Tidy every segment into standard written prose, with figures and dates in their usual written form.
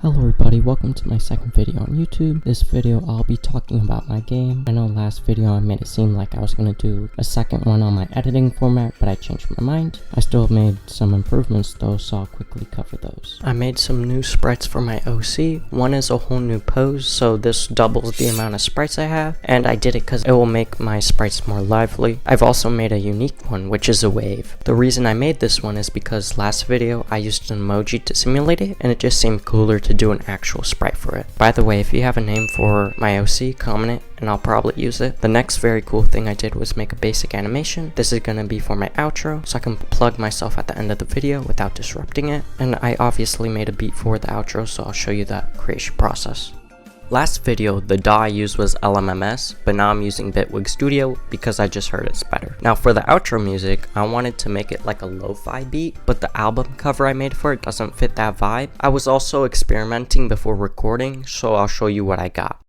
Hello everybody, welcome to my second video on YouTube. This video I'll be talking about my game. I know last video I made it seem like I was going to do a second one on my editing format, but I changed my mind. I still made some improvements though, so I'll quickly cover those. I made some new sprites for my OC. One is a whole new pose, so this doubles the amount of sprites I have, and I did it because it will make my sprites more lively. I've also made a unique one, which is a wave. The reason I made this one is because last video I used an emoji to simulate it, and it just seemed cooler to do an actual sprite for it. By the way, if you have a name for my OC, comment it and I'll probably use it. The next very cool thing I did was make a basic animation. This is gonna be for my outro, so I can plug myself at the end of the video without disrupting it. And I obviously made a beat for the outro, so I'll show you that creation process. Last video, the DAW I used was LMMS, but now I'm using Bitwig Studio because I just heard it's better. Now for the outro music, I wanted to make it like a lo-fi beat, but the album cover I made for it doesn't fit that vibe. I was also experimenting before recording, so I'll show you what I got.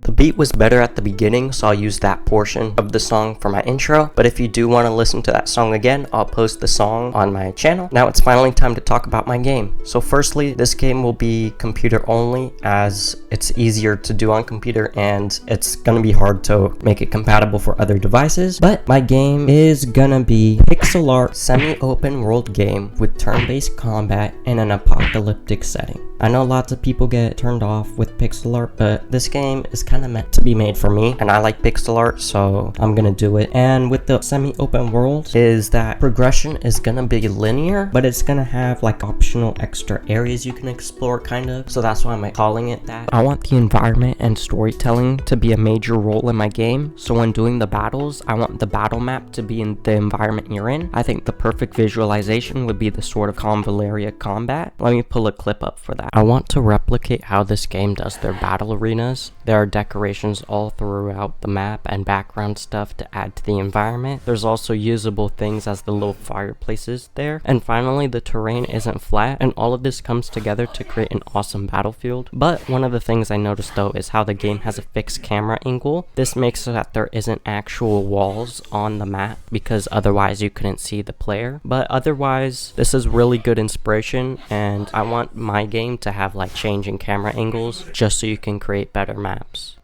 The beat was better at the beginning, so I'll use that portion of the song for my intro, but if you do want to listen to that song again, I'll post the song on my channel. Now it's finally time to talk about my game. So firstly, this game will be computer only as it's easier to do on computer and it's gonna be hard to make it compatible for other devices, but my game is gonna be pixel art semi-open world game with turn-based combat in an apocalyptic setting. I know lots of people get turned off with pixel art, but this game is kind of meant to be made for me, and I like pixel art, so I'm gonna do it. And with the semi-open world is that progression is gonna be linear, but it's gonna have like optional extra areas you can explore, kind of, so that's why I'm calling it that. I want the environment and storytelling to be a major role in my game, so when doing the battles, I want the battle map to be in the environment you're in. I think the perfect visualization would be the sort of Convaleria combat. Let me pull a clip up for that. I want to replicate how this game does their battle arenas. There are decorations all throughout the map and background stuff to add to the environment. There's also usable things as the little fireplaces there. And finally, the terrain isn't flat, and all of this comes together to create an awesome battlefield. But one of the things I noticed though is how the game has a fixed camera angle. This makes so that there isn't actual walls on the map because otherwise you couldn't see the player. But otherwise, this is really good inspiration, and I want my game to have like changing camera angles just so you can create better maps.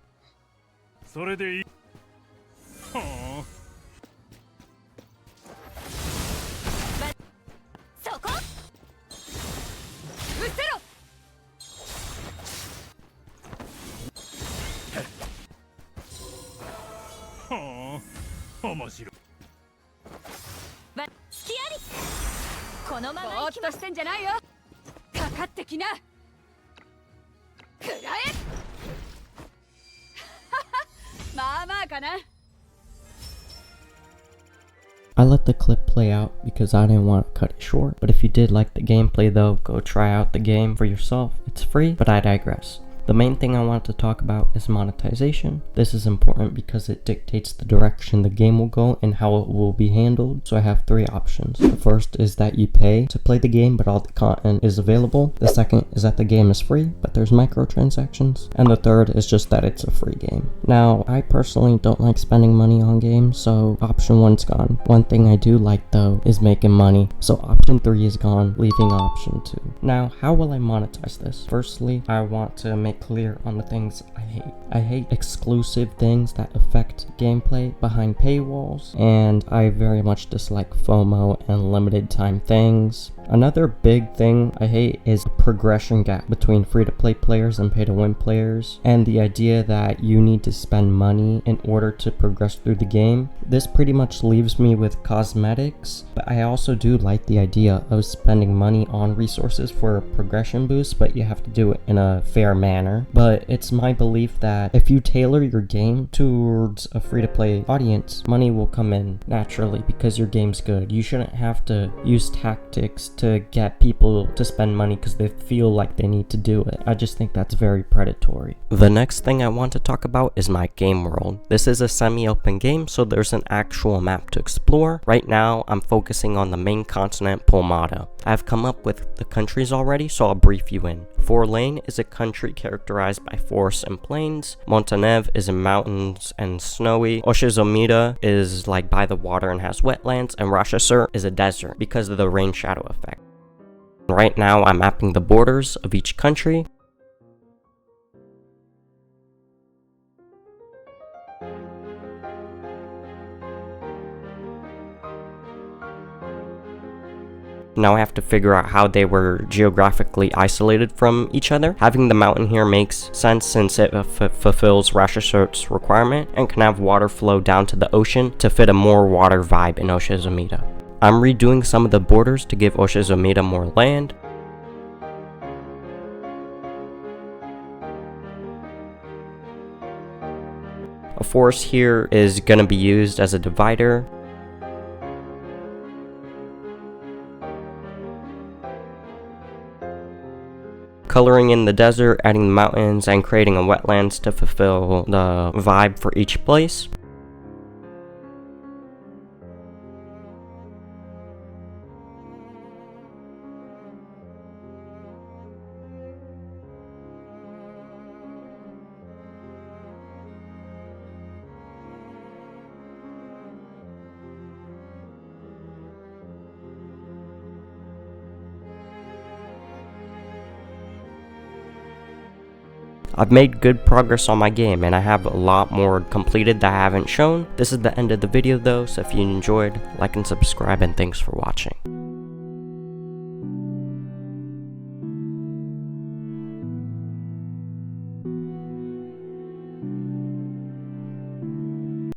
それでいい。はあ。そこ。うせろ。はあ。面白い。隙あり。このままぼーっとしてんじゃないよ。かかってきな。くらえ。まあまあかな。I let the the clip play out because I didn't want to cut it short. But if you did like the gameplay though, go try out the game for yourself. It's free, but I digress. The main thing I want to talk about is monetization. This is important because it dictates the direction the game will go and how it will be handled. So I have three options. The first is that you pay to play the game, but all the content is available. The second is that the game is free, but there's microtransactions. And the third is just that it's a free game. Now, I personally don't like spending money on games, so option one's gone. One thing I do like though is making money. So option three is gone, leaving option two. Now, how will I monetize this? Firstly, I want to make clear on the things I hate. I hate exclusive things that affect gameplay behind paywalls, and I very much dislike FOMO and limited time things. Another big thing I hate is a progression gap between free-to-play players and pay-to-win players, and the idea that you need to spend money in order to progress through the game. This pretty much leaves me with cosmetics, but I also do like the idea of spending money on resources for a progression boost, but you have to do it in a fair manner. But it's my belief that if you tailor your game towards a free-to-play audience, money will come in naturally because your game's good. You shouldn't have to use tactics to get people to spend money because they feel like they need to do it. I just think that's very predatory. The next thing I want to talk about is my game world. This is a semi-open game, so there's an actual map to explore. Right now, I'm focusing on the main continent, Polmata. I've come up with the countries already, so I'll brief you in. Forlane is a country characterized by forests and plains. Montanev is in mountains and snowy. Oshizomita is like by the water and has wetlands. And Rashasur is a desert because of the rain shadow effect. Right now I'm mapping the borders of each country. Now I have to figure out how they were geographically isolated from each other. Having the mountain here makes sense since it fulfills Rashasurt's requirement and can have water flow down to the ocean to fit a more water vibe in Oshizomita. I'm redoing some of the borders to give Oshizomita more land. A forest here is going to be used as a divider. Coloring in the desert, adding the mountains, and creating a wetlands to fulfill the vibe for each place. I've made good progress on my game and I have a lot more completed that I haven't shown. This is the end of the video though, so if you enjoyed, like and subscribe, and thanks for watching.